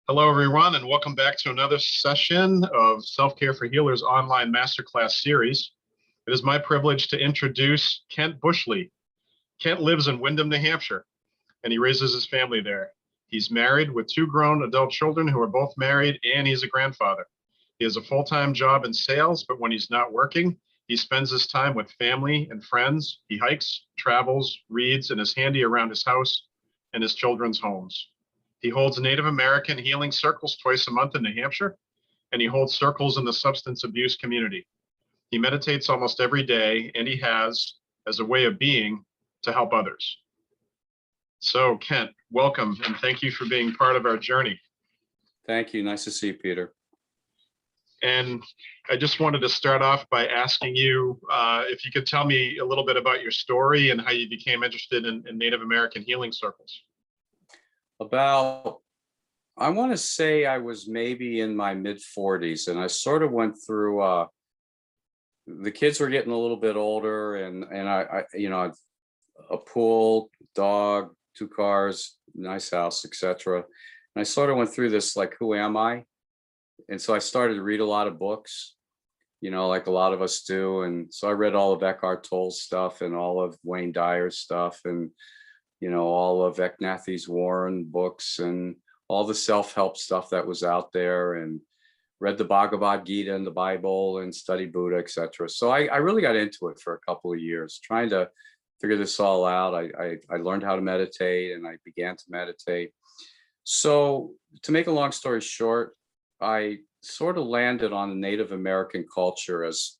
Hello, everyone, and welcome back to another session of Self-Care for Healers online masterclass series. It is my privilege to introduce Kent Buschle. Kent lives in Windham, New Hampshire, and he raises his family there. He's married with two grown adult children who are both married, and he's a grandfather. He has a full-time job in sales, but when he's not working, he spends his time with family and friends. He hikes, travels, reads, and is handy around his house and his children's homes. He holds Native American healing circles twice a month in New Hampshire, and he holds circles in the substance abuse community. He meditates almost every day, and he has, as a way of being, to help others. So, Kent, welcome, and thank you for being part of our journey. Thank you. Nice to see you, Peter. And I just wanted to start off by asking you if you could tell me a little bit about your story and how you became interested in Native American healing circles. I want to say I was maybe in my mid 40s, and I sort of went through, the kids were getting a little bit older, and I a pool, dog, 2 cars, nice house, etc. And I sort of went through this, like, who am I? And so I started to read a lot of books, like a lot of us do. And so I read all of Eckhart Tolle's stuff and all of Wayne Dyer's stuff, and all of Eknathi's Warren books and all the self-help stuff that was out there, and read the Bhagavad Gita and the Bible and studied Buddha, etc. So I really got into it for a couple of years, trying to figure this all out. I learned how to meditate, and I began to meditate. So to make a long story short, I sort of landed on the Native American culture as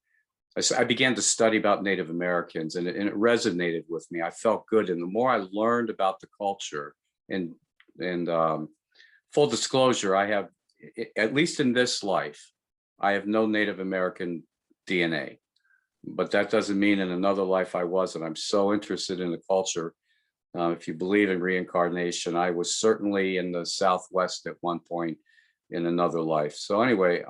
I began to study about Native Americans, and it resonated with me. I felt good. And the more I learned about the culture, and full disclosure, I have, at least in this life, I have no Native American DNA, but that doesn't mean in another life I wasn't. I'm so interested in the culture. If you believe in reincarnation, I was certainly in the Southwest at one point in another life. So anyway,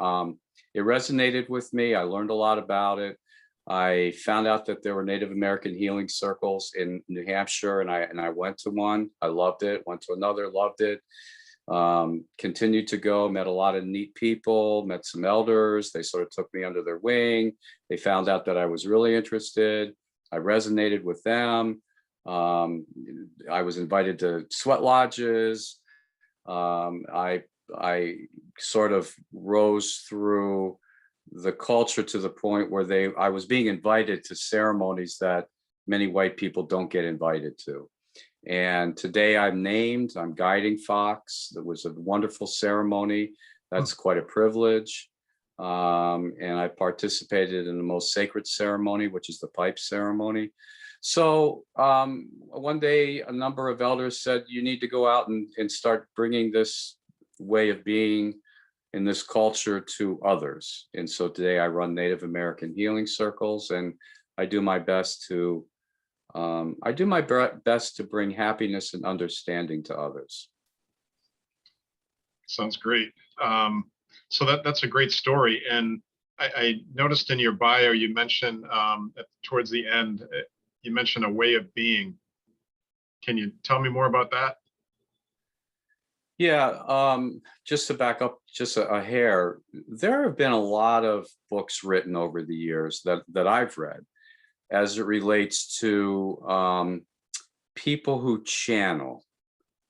it resonated with me. I learned a lot about it. I found out that there were Native American healing circles in New Hampshire, and I went to one. I loved it. Went to another, loved it. Continued to go, met a lot of neat people, met some elders. They sort of took me under their wing. They found out that I was really interested. I resonated with them. I was invited to sweat lodges. I sort of rose through the culture to the point where I was being invited to ceremonies that many white people don't get invited to. And today I'm guiding Fox. It was a wonderful ceremony. That's quite a privilege. And I participated in the most sacred ceremony, which is the pipe ceremony. So one day, a number of elders said, you need to go out and start bringing this way of being in this culture to others. And so today I run Native American healing circles, and I do my best to bring happiness and understanding to others. Sounds great. So that's a great story. And I noticed in your bio, you mentioned towards the end, you mentioned a way of being. Can you tell me more about that? Yeah, just to back up just a hair, there have been a lot of books written over the years that I've read as it relates to people who channel,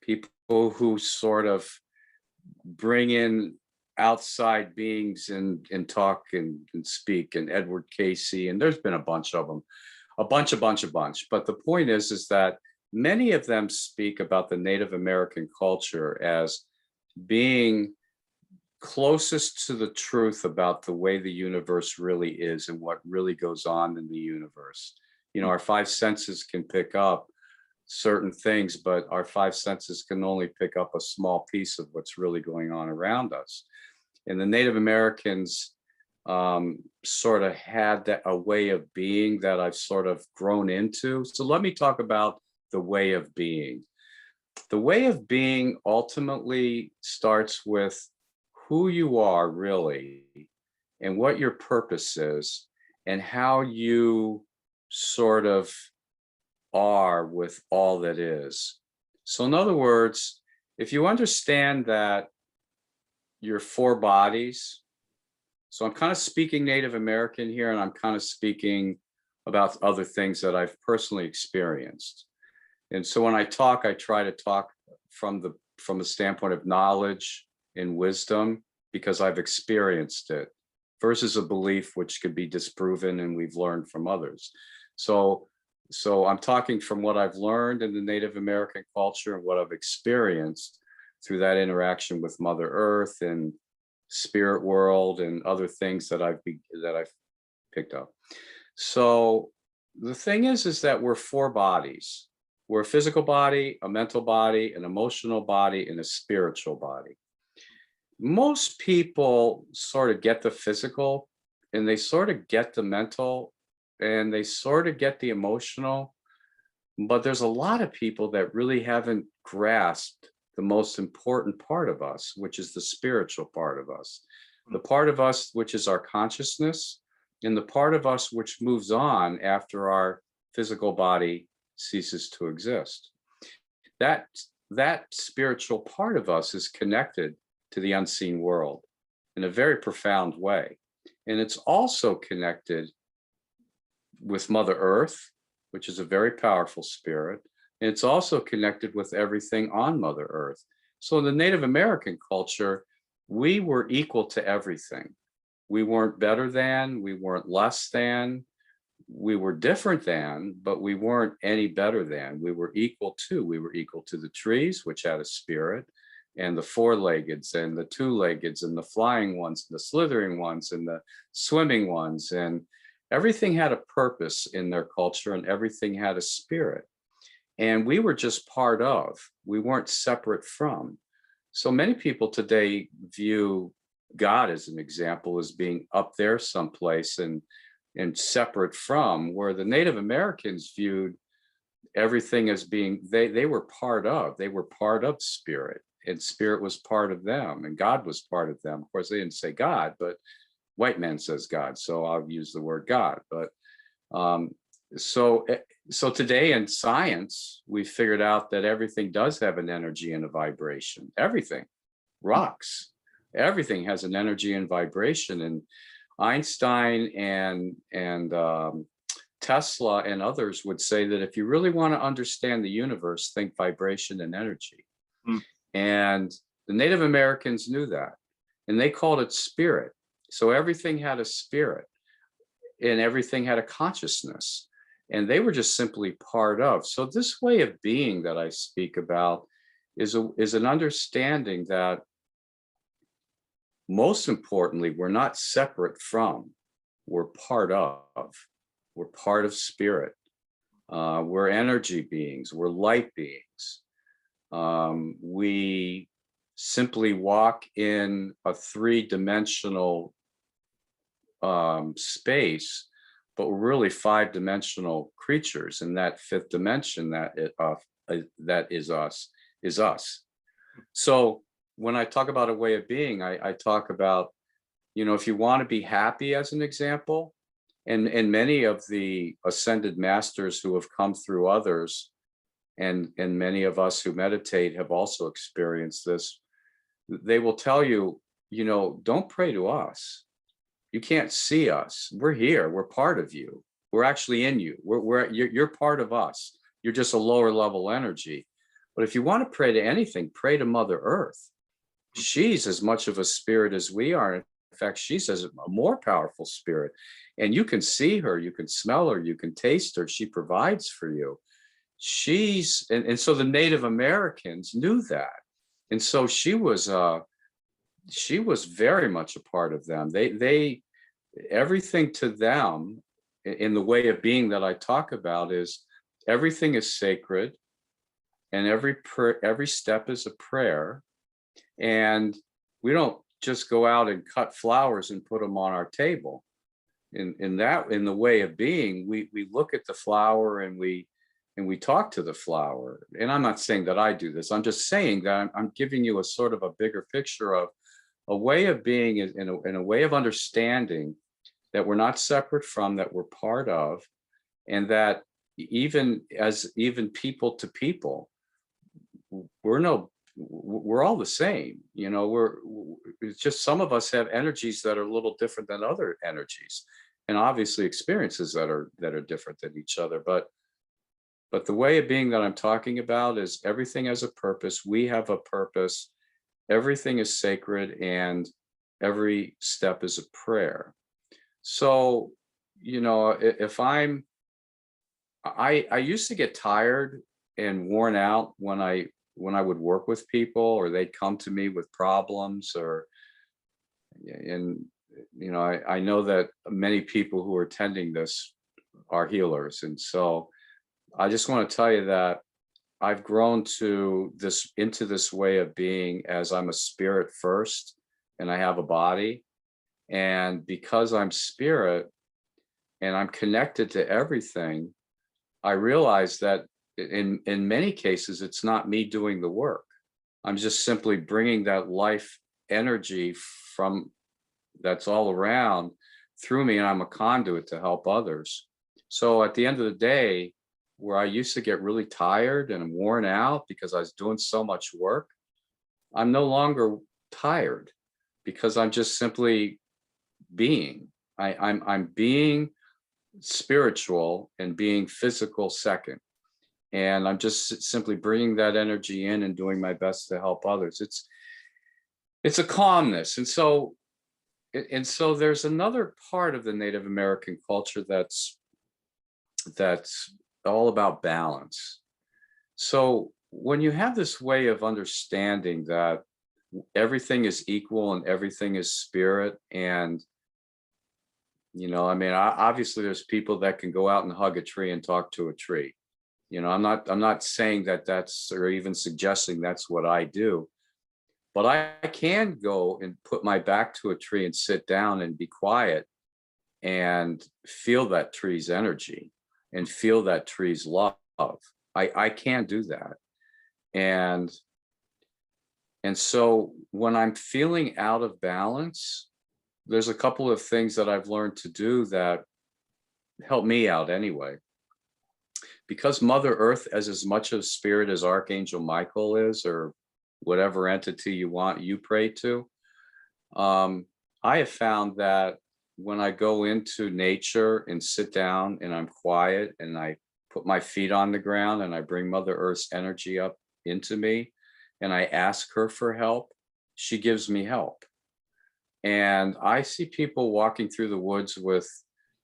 people who sort of bring in outside beings and talk and speak, and Edward Casey, and there's been a bunch of them, a bunch. But the point is that many of them speak about the Native American culture as being closest to the truth about the way the universe really is and what really goes on in the universe. Our 5 senses can pick up certain things, but our 5 senses can only pick up a small piece of what's really going on around us. And the Native Americans sort of had a way of being that I've sort of grown into. So let me talk about the way of being. The way of being ultimately starts with who you are really, and what your purpose is, and how you sort of are with all that is. So in other words, if you understand that your four bodies. So I'm kind of speaking Native American here, and I'm kind of speaking about other things that I've personally experienced. And so when I talk, I try to talk from the standpoint of knowledge and wisdom, because I've experienced it, versus a belief which could be disproven and we've learned from others. So I'm talking from what I've learned in the Native American culture and what I've experienced through that interaction with Mother Earth and spirit world and other things that I've picked up. So the thing is that we're four bodies. We're a physical body, a mental body, an emotional body, and a spiritual body. Most people sort of get the physical, and they sort of get the mental, and they sort of get the emotional, but there's a lot of people that really haven't grasped the most important part of us, which is the spiritual part of us, the part of us which is our consciousness, and the part of us which moves on after our physical body ceases to exist. That spiritual part of us is connected to the unseen world in a very profound way. And it's also connected with Mother Earth, which is a very powerful spirit. And it's also connected with everything on Mother Earth. So in the Native American culture, we were equal to everything. We weren't better than, we weren't less than, we were different than, but we weren't any better than. We were equal to the trees, which had a spirit, and the four-leggeds and the two-leggeds and the flying ones, and the slithering ones and the swimming ones. And everything had a purpose in their culture, and everything had a spirit. And we were just part of, we weren't separate from. So many people today view God, as an example, as being up there someplace and separate from, where the Native Americans viewed everything as being, they were part of spirit, and spirit was part of them, and God was part of them. Of course, they didn't say God, but white man says God, so I'll use the word God. But so today in science, we figured out that everything does have an energy and a vibration. Everything, rocks, everything has an energy and vibration. And Einstein and Tesla and others would say that if you really want to understand the universe, think vibration and energy. And the Native Americans knew that, and they called it spirit. So everything had a spirit, and everything had a consciousness, and they were just simply part of. So this way of being that I speak about is an understanding that, most importantly, we're not separate from, we're part of spirit. We're energy beings, we're light beings. We simply walk in a three-dimensional space, but we're really five-dimensional creatures. And that fifth dimension that is us. So when I talk about a way of being, I talk about, if you want to be happy, as an example, and many of the ascended masters who have come through others, and many of us who meditate have also experienced this, they will tell you, don't pray to us. You can't see us. We're here. We're part of you. We're actually in you. You're part of us. You're just a lower level energy. But if you want to pray to anything, pray to Mother Earth. She's as much of a spirit as we are. In fact, she's a more powerful spirit. And you can see her, you can smell her, you can taste her. She provides for you. And so the Native Americans knew that. And so she was very much a part of them. Everything to them, in the way of being that I talk about, is everything is sacred, and every step is a prayer. And we don't just go out and cut flowers and put them on our table. In the way of being, we look at the flower and we talk to the flower. And I'm not saying that I do this. I'm just saying that I'm giving you a sort of a bigger picture of a way of being, in a way of understanding that we're not separate from, that we're part of, and that even people to people, we're no we're all the same. It's just some of us have energies that are a little different than other energies, and obviously experiences that are different than each other. But the way of being that I'm talking about is everything has a purpose. We have a purpose. Everything is sacred, and every step is a prayer. So, if I used to get tired and worn out when I would work with people, or they'd come to me with problems, and I know that many people who are attending this are healers. And so I just want to tell you that I've grown into this way of being, as I'm a spirit first and I have a body. And because I'm spirit and I'm connected to everything, I realize that in many cases, it's not me doing the work. I'm just simply bringing that life energy from that's all around through me, and I'm a conduit to help others. So at the end of the day, where I used to get really tired and worn out because I was doing so much work, I'm no longer tired because I'm just simply being. I'm being spiritual and being physical second. And I'm just simply bringing that energy in and doing my best to help others. It's a calmness. And so there's another part of the Native American culture that's all about balance. So when you have this way of understanding that everything is equal and everything is spirit, and obviously there's people that can go out and hug a tree and talk to a tree. I'm not saying that that's, or even suggesting that's what I do, but I can go and put my back to a tree and sit down and be quiet and feel that tree's energy and feel that tree's love. I can do that. And so when I'm feeling out of balance, there's a couple of things that I've learned to do that help me out anyway. Because Mother Earth is as much of spirit as Archangel Michael is, or whatever entity you pray to, I have found that when I go into nature and sit down and I'm quiet and I put my feet on the ground and I bring Mother Earth's energy up into me and I ask her for help, she gives me help. And I see people walking through the woods with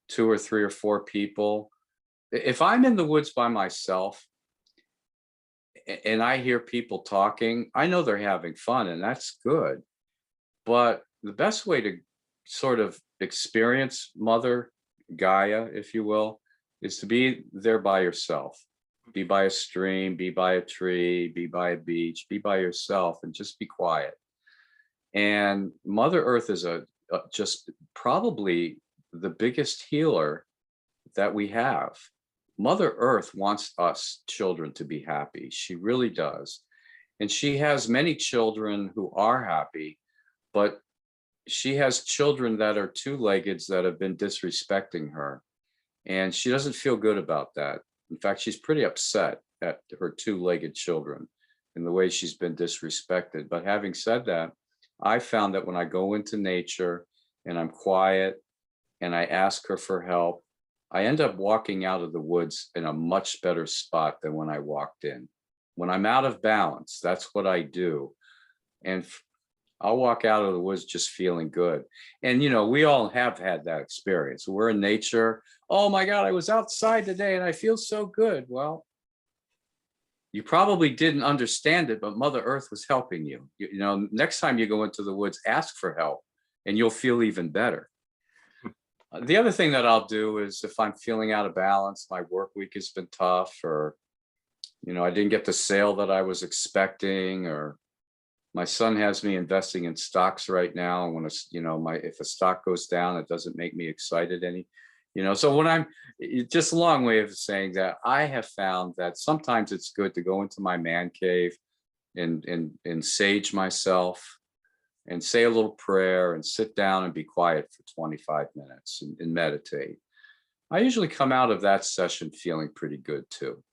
2 or 3 or 4 people. If I'm in the woods by myself and I hear people talking, I know they're having fun, and that's good. But the best way to sort of experience Mother Gaia, if you will, is to be there by yourself. Be by a stream, be by a tree, be by a beach, be by yourself, and just be quiet. And Mother Earth is just probably the biggest healer that we have. Mother Earth wants us children to be happy. She really does. And she has many children who are happy, but she has children that are 2-leggeds that have been disrespecting her. And she doesn't feel good about that. In fact, she's pretty upset at her 2-legged children and the way she's been disrespected. But having said that, I found that when I go into nature and I'm quiet and I ask her for help, I end up walking out of the woods in a much better spot than when I walked in. When I'm out of balance, that's what I do. And I'll walk out of the woods just feeling good. And, we all have had that experience. We're in nature. Oh my God, I was outside today and I feel so good. Well, you probably didn't understand it, but Mother Earth was helping you. Next time you go into the woods, ask for help and you'll feel even better. The other thing that I'll do is if I'm feeling out of balance, my work week has been tough, or, I didn't get the sale that I was expecting, or my son has me investing in stocks right now. And when if a stock goes down, it doesn't make me excited any, so when just a long way of saying that I have found that sometimes it's good to go into my man cave and sage myself and say a little prayer and sit down and be quiet for 25 minutes and meditate. I usually come out of that session feeling pretty good too.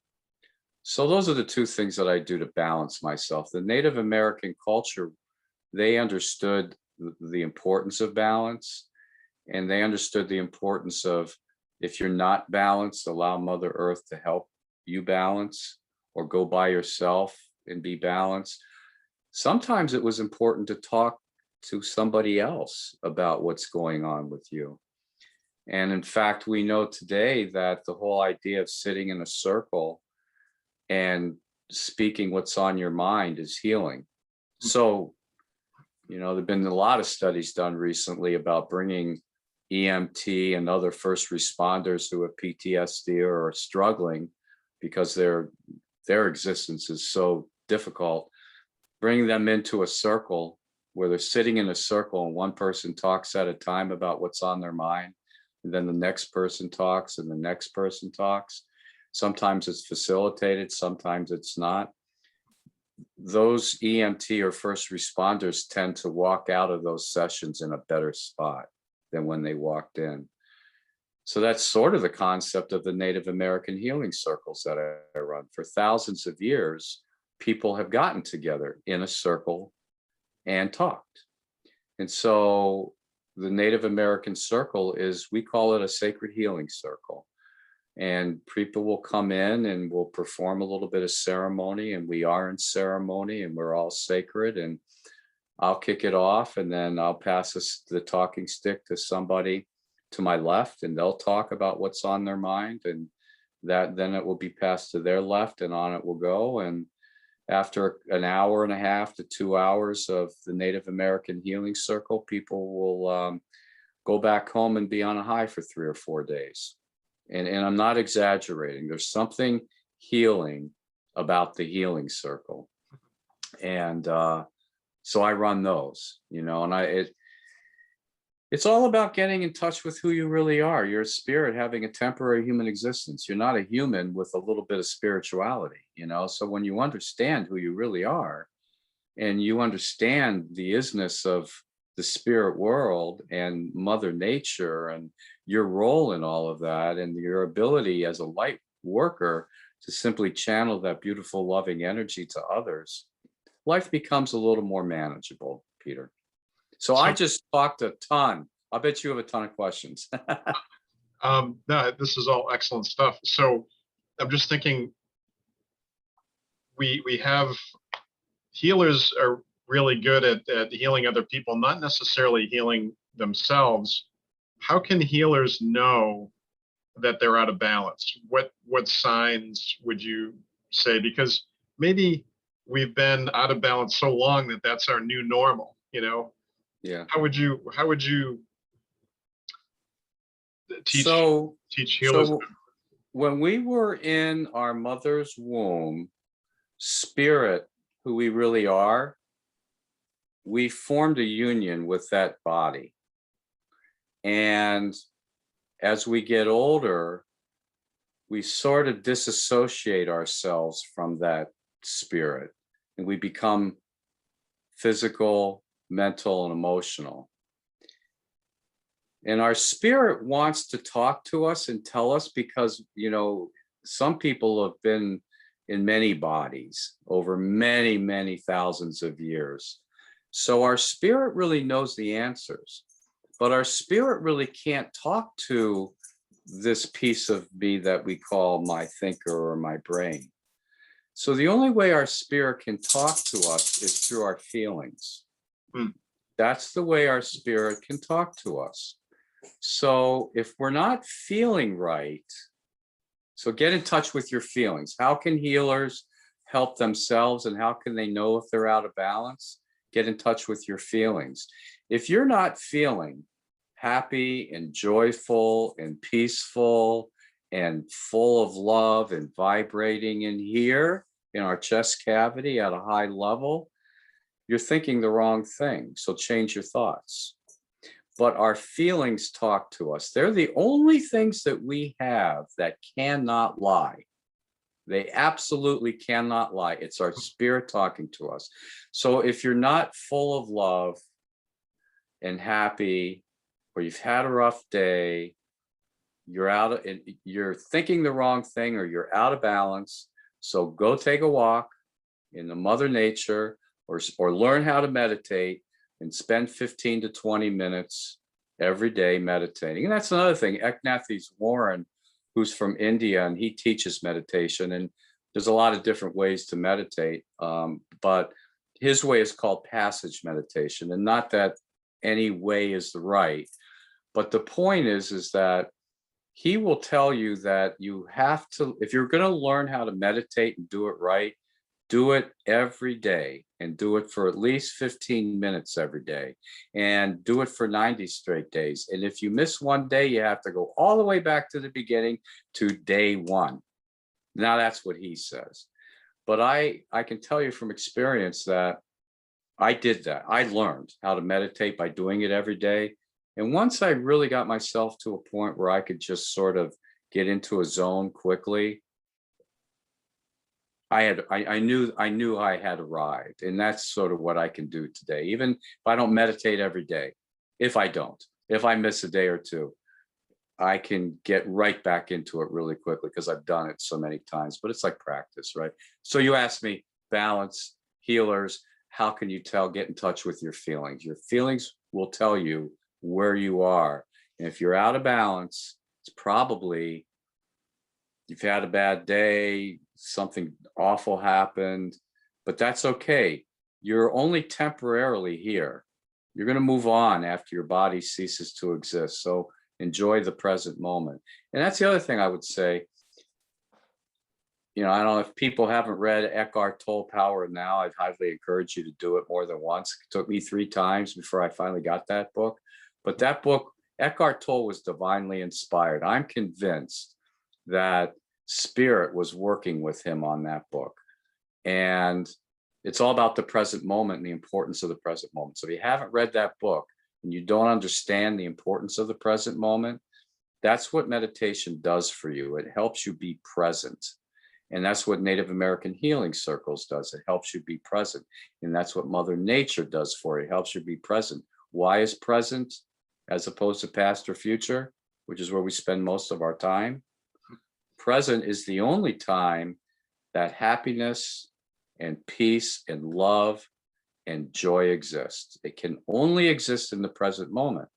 So those are the two things that I do to balance myself. The Native American culture, they understood the importance of balance, and they understood the importance of, if you're not balanced, allow Mother Earth to help you balance, or go by yourself and be balanced. Sometimes it was important to talk to somebody else about what's going on with you. And in fact, we know today that the whole idea of sitting in a circle and speaking what's on your mind is healing. So, there've been a lot of studies done recently about bringing EMT and other first responders who have PTSD or are struggling because their existence is so difficult, bringing them into a circle where they're sitting in a circle and one person talks at a time about what's on their mind, and then the next person talks and the next person talks. Sometimes it's facilitated, sometimes it's not. Those EMT or first responders tend to walk out of those sessions in a better spot than when they walked in. So that's sort of the concept of the Native American healing circles that I run. For thousands of years, people have gotten together in a circle and talked. And so the Native American circle we call it a sacred healing circle. And people will come in and we'll perform a little bit of ceremony, and we are in ceremony and we're all sacred, and I'll kick it off, and then I'll pass the talking stick to somebody to my left, and they'll talk about what's on their mind, and then it will be passed to their left, and on it will go. And after an hour and a half to 2 hours of the Native American healing circle, people will go back home and be on a high for 3 or 4 days. And I'm not exaggerating. There's something healing about the healing circle. And so I run those, and it's all about getting in touch with who you really are. You're a spirit having a temporary human existence. You're not a human with a little bit of spirituality, So when you understand who you really are, and you understand the is-ness of the spirit world and Mother Nature and your role in all of that, and your ability as a light worker to simply channel that beautiful, loving energy to others, life becomes a little more manageable, Peter. So I just talked a ton. I bet you have a ton of questions. No, this is all excellent stuff. So I'm just thinking, we have healers are really good at healing other people, not necessarily healing themselves. How can healers know that they're out of balance? What signs would you say? Because maybe we've been out of balance so long that that's our new normal, Yeah. How would you teach So healers? when we were in our mother's womb, spirit, who we really are, we formed a union with that body. And as we get older, we sort of disassociate ourselves from that spirit, and we become physical, mental, and emotional. And our spirit wants to talk to us and tell us, because, some people have been in many bodies over many, many thousands of years. So our spirit really knows the answers, but our spirit really can't talk to this piece of me that we call my thinker or my brain. So the only way our spirit can talk to us is through our feelings. That's the way our spirit can talk to us. So if we're not feeling right, so get in touch with your feelings. How can healers help themselves, and how can they know if they're out of balance? Get in touch with your feelings. If you're not feeling happy and joyful and peaceful and full of love and vibrating in here in our chest cavity at a high level, you're thinking the wrong thing. So change your thoughts. But our feelings talk to us. They're the only things that we have that cannot lie. They absolutely cannot lie. It's our spirit talking to us. So if you're not full of love and happy, or you've had a rough day, you're thinking the wrong thing, or you're out of balance, So go take a walk in the Mother Nature, or learn how to meditate and spend 15 to 20 minutes every day meditating. And that's another thing. Eknath Warren, who's from India, and he teaches meditation. And there's a lot of different ways to meditate, but his way is called passage meditation. And not that any way is the right, but the point is that he will tell you that you have to, if you're going to learn how to meditate and do it right, do it every day, and do it for at least 15 minutes every day, and do it for 90 straight days. And if you miss one day, you have to go all the way back to the beginning to day one. Now that's what he says. But I can tell you from experience that I did that. I learned how to meditate by doing it every day. And once I really got myself to a point where I could just sort of get into a zone quickly, I knew I had arrived. And that's sort of what I can do today. Even if I don't meditate every day, if I miss a day or two, I can get right back into it really quickly because I've done it so many times. But it's like practice, right? So you asked me, balance, healers, how can you tell? Get in touch with your feelings. Your feelings will tell you where you are. And if you're out of balance, it's probably you've had a bad day, something awful happened, but that's okay. You're only temporarily here. You're going to move on after your body ceases to exist. So enjoy the present moment. And that's the other thing I would say. You know, I don't know if people haven't read Eckhart Tolle, Power of Now. I'd highly encourage you to do it more than once. It took me 3 times before I finally got that book. But that book, Eckhart Tolle, was divinely inspired. I'm convinced that Spirit was working with him on that book. And it's all about the present moment and the importance of the present moment. So if you haven't read that book and you don't understand the importance of the present moment, that's what meditation does for you. It helps you be present. And that's what Native American Healing Circles does. It helps you be present. And that's what Mother Nature does for you. It helps you be present. Why is present as opposed to past or future, which is where we spend most of our time? Present is the only time that happiness and peace and love and joy exist. It can only exist in the present moment.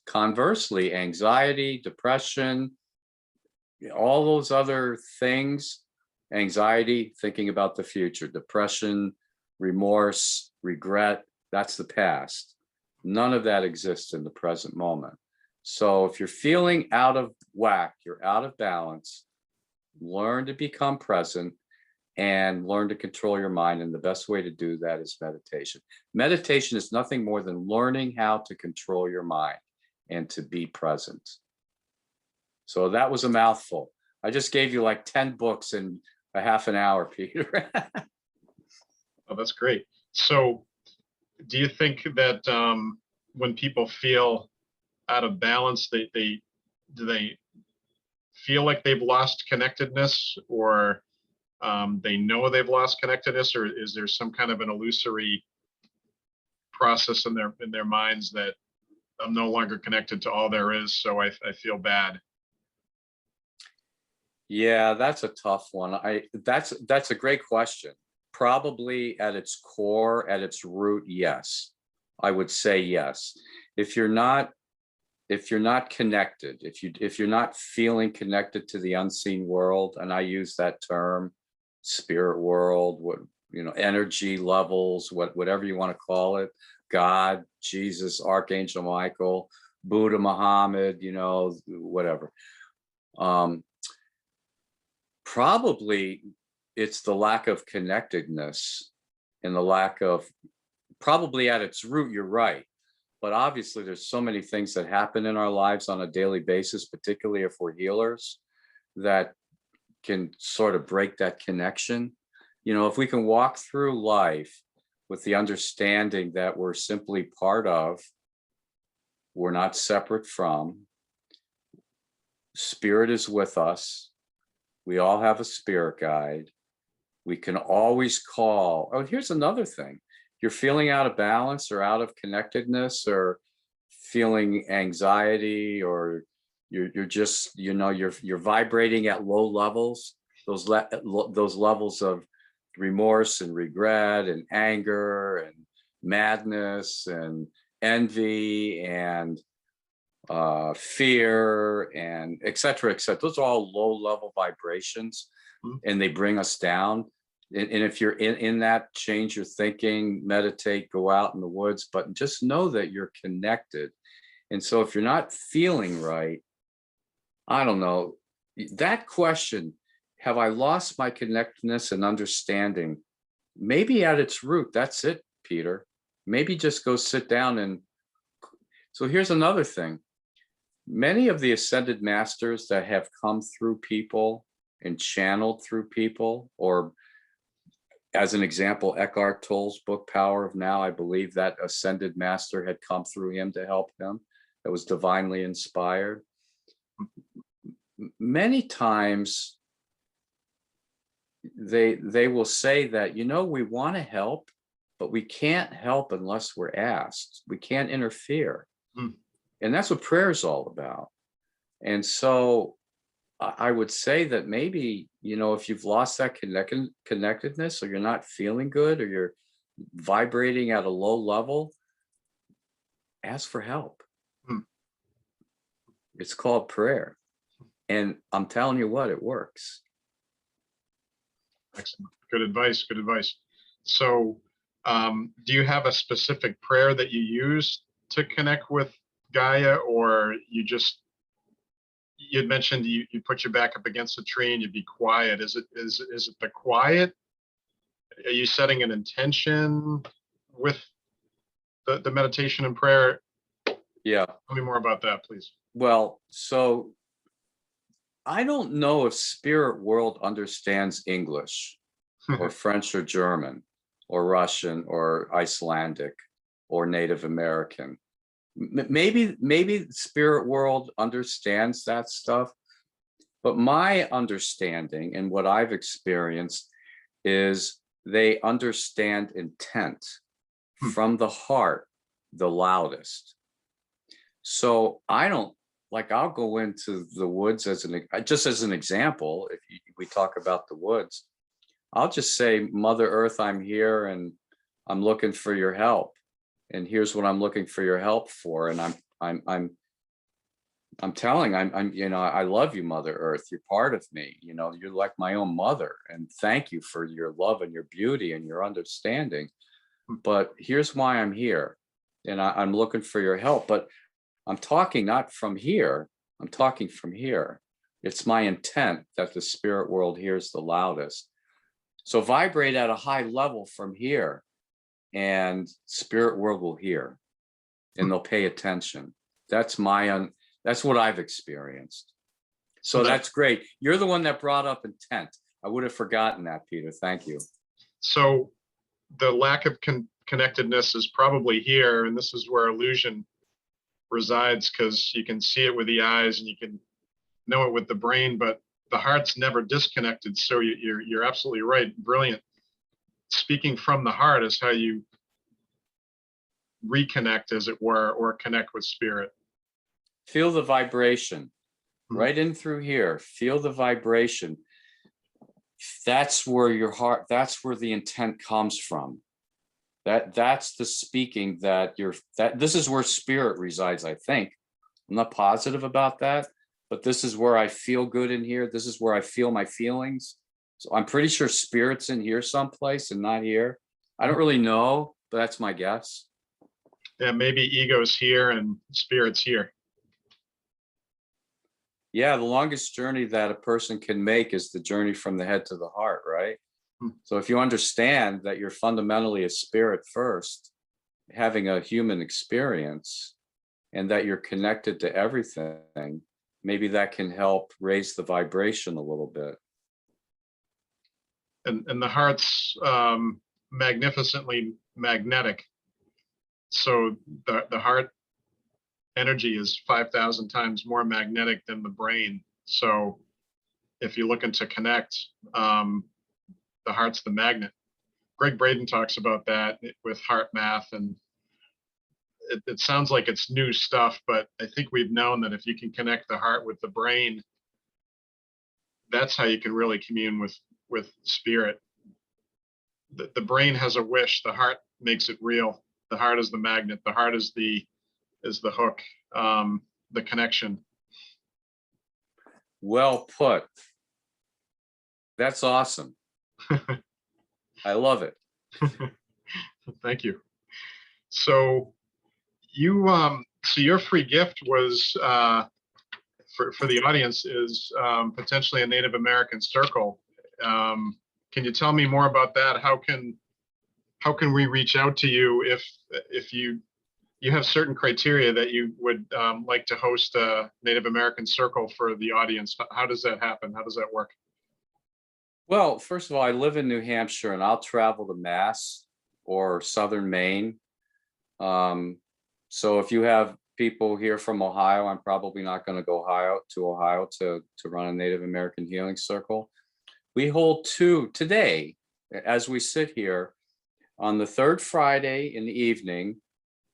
Conversely, anxiety, depression, all those other things, anxiety, thinking about the future, depression, remorse, regret, that's the past. None of that exists in the present moment. So if you're feeling out of whack, you're out of balance, learn to become present and learn to control your mind. And the best way to do that is meditation. Meditation is nothing more than learning how to control your mind and to be present. So that was a mouthful. I just gave you like 10 books in a half an hour, Peter. Oh, that's great. So do you think that when people feel out of balance, do they feel like they've lost connectedness, or they know they've lost connectedness, or is there some kind of an illusory process in their minds that I'm no longer connected to all there is, so I feel bad? Yeah, that's a tough one. That's a great question. Probably at its core, at its root, yes. I would say yes. If you're not connected, if you're not feeling connected to the unseen world, and I use that term, spirit world, what, you know, energy levels, whatever you want to call it, God, Jesus, Archangel Michael, Buddha, Muhammad, you know, whatever. Probably it's the lack of connectedness and the lack of, probably at its root, you're right. But obviously there's so many things that happen in our lives on a daily basis, particularly if we're healers, that can sort of break that connection. You know, if we can walk through life with the understanding that we're simply part of, we're not separate from, Spirit is with us, we all have a spirit guide, we can always call. Oh, here's another thing. You're feeling out of balance or out of connectedness or feeling anxiety, or you're just, you know, you're vibrating at low levels. those levels of remorse and regret and anger and madness and envy and fear and et cetera, et cetera. Those are all low level vibrations, and they bring us down. And if you're in that, change your thinking, meditate, go out in the woods, but just know that you're connected. And so if you're not feeling right, I don't know, that question, have I lost my connectedness and understanding? Maybe at its root, that's it, Peter. Maybe just go sit down. And so here's another thing. Many of the ascended masters that have come through people and channeled through people, or as an example, Eckhart Tolle's book, Power of Now, I believe that ascended master had come through him to help him. That was divinely inspired. Many times they will say that, we want to help, but we can't help unless we're asked. We can't interfere. And that's what prayer is all about. And so I would say that maybe, if you've lost that connectedness, or you're not feeling good, or you're vibrating at a low level, ask for help. It's called prayer. And I'm telling you what, it works. Excellent. Good advice. Good advice. So do you have a specific prayer that you use to connect with Gaia, or you'd mentioned you put your back up against a tree and you'd be quiet. Is it the quiet? Are you setting an intention with the meditation and prayer? Yeah. Tell me more about that, please. Well, so I don't know if spirit world understands English or French or German or Russian or Icelandic or Native American. Maybe spirit world understands that stuff, but my understanding and what I've experienced is they understand intent from the heart the loudest. So I don't, I'll go into the woods just as an example. If we talk about the woods, I'll just say, Mother Earth, I'm here and I'm looking for your help. And here's what I'm looking for your help for. And I'm telling, I love you, Mother Earth. You're part of me. You're like my own mother. And thank you for your love and your beauty and your understanding. But here's why I'm here. And I'm looking for your help. But I'm talking not from here. I'm talking from here. It's my intent that the spirit world hears the loudest. So vibrate at a high level from here, and spirit world will hear, and they'll pay attention. That's that's what I've experienced. So that's great. You're the one that brought up intent. I would have forgotten that, Peter. Thank you. So the lack of connectedness is probably here, and this is where illusion resides, because you can see it with the eyes and you can know it with the brain, but the heart's never disconnected. So you're absolutely right. Brilliant. Speaking from the heart is how you reconnect, as it were, or connect with spirit. Feel the vibration right in through here. Feel the vibration. That's where your heart, that's where the intent comes from. That's the speaking that this is where spirit resides, I think. I'm not positive about that, but this is where I feel good in here. This is where I feel my feelings. So I'm pretty sure spirit's in here someplace and not here. I don't really know, but that's my guess. Yeah, maybe ego's here and spirit's here. Yeah, the longest journey that a person can make is the journey from the head to the heart, right? So if you understand that you're fundamentally a spirit first, having a human experience, and that you're connected to everything, maybe that can help raise the vibration a little bit. And the heart's magnificently magnetic. So the heart energy is 5,000 times more magnetic than the brain. So if you're looking to connect, the heart's the magnet. Greg Braden talks about that with heart math, and it sounds like it's new stuff, but I think we've known that if you can connect the heart with the brain, that's how you can really commune with spirit. The brain has a wish. The heart makes it real. The heart is the magnet. The heart is the hook, the connection. Well put. That's awesome. I love it. Thank you. So so your free gift was for the audience is potentially a Native American circle. Can you tell me more about that? How can we reach out to you if you have certain criteria that you would like to host a Native American circle for the audience? How does that happen? How does that work? Well, first of all, I live in New Hampshire, and I'll travel to Mass or Southern Maine. So if you have people here from Ohio, I'm probably not going to go to Ohio to run a Native American healing circle. We hold two today, as we sit here, on the third Friday in the evening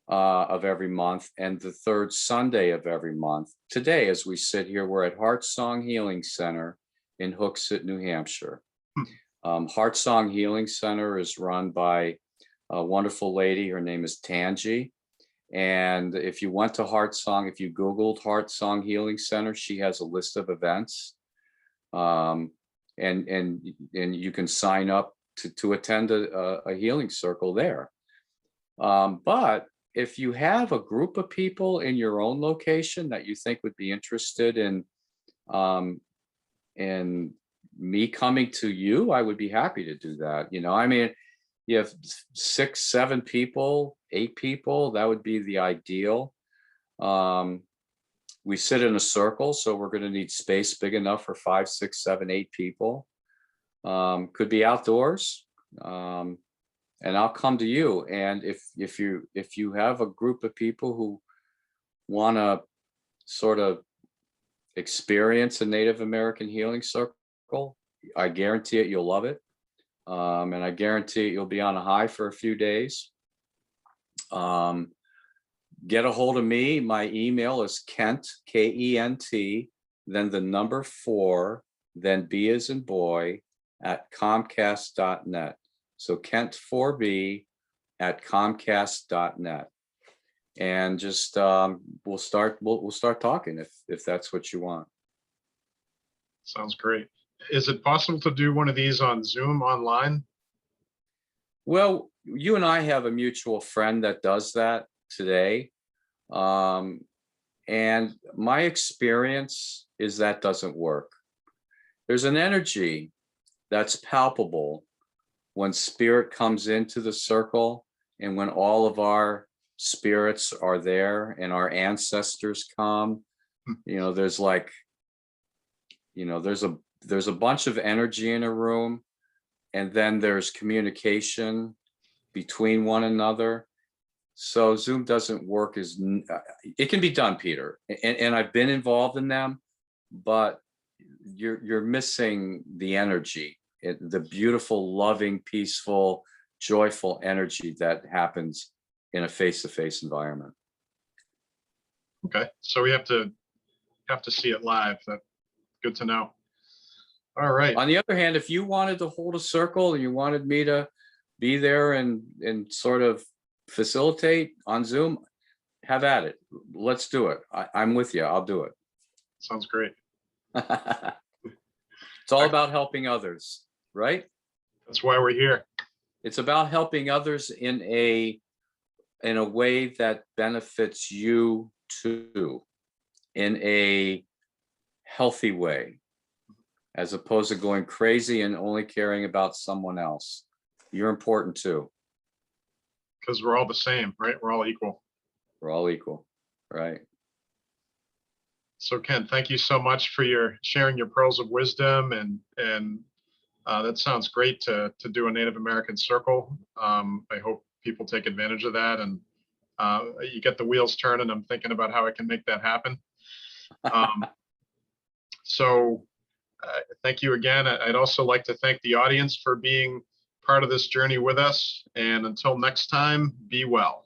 of every month and the third Sunday of every month. Today, as we sit here, we're at Heart Song Healing Center in Hooksett, New Hampshire. Heart Song Healing Center is run by a wonderful lady. Her name is Tangi. And if you went to Heart Song, if you Googled Heart Song Healing Center, she has a list of events. And you can sign up to attend a healing circle there. But if you have a group of people in your own location that you think would be interested in me coming to you, I would be happy to do that. I mean, you have 6, 7 people, 8 people, that would be the ideal. We sit in a circle, so we're going to need space big enough for 5, 6, 7, 8 people. Could be outdoors, and I'll come to you. And if you have a group of people who want to sort of experience a Native American healing circle, I guarantee it, you'll love it. And I guarantee you'll be on a high for a few days. Get a hold of me. My email is Kent, K-E-N-T, then the number 4, then B as in boy, at Comcast.net. So Kent 4B at Comcast.net. And just we'll start talking if that's what you want. Sounds great. Is it possible to do one of these on Zoom online? Well, you and I have a mutual friend that does that today. And my experience is that doesn't work. There's an energy that's palpable when spirit comes into the circle, and when all of our spirits are there and our ancestors come. There's like, there's a bunch of energy in a room, and then there's communication between one another. So Zoom doesn't work it can be done, Peter, and I've been involved in them, but you're missing the energy, the beautiful, loving, peaceful, joyful energy that happens in a face-to-face environment. Okay, so we have to see it live. That's good to know. All right. On the other hand, if you wanted to hold a circle and you wanted me to be there and sort of facilitate on Zoom, have at it. Let's do it. I'm with you. I'll do it. Sounds great. It's all about helping others, right? That's why we're here. It's about helping others in a way that benefits you too, in a healthy way, as opposed to going crazy and only caring about someone else. You're important too. Because we're all the same, right? We're all equal. We're all equal, right? So Ken, thank you so much for sharing your pearls of wisdom, and that sounds great to do a Native American circle. I hope people take advantage of that, and you get the wheels turning. I'm thinking about how I can make that happen. So thank you again. I'd also like to thank the audience for being part of this journey with us. And until next time, be well.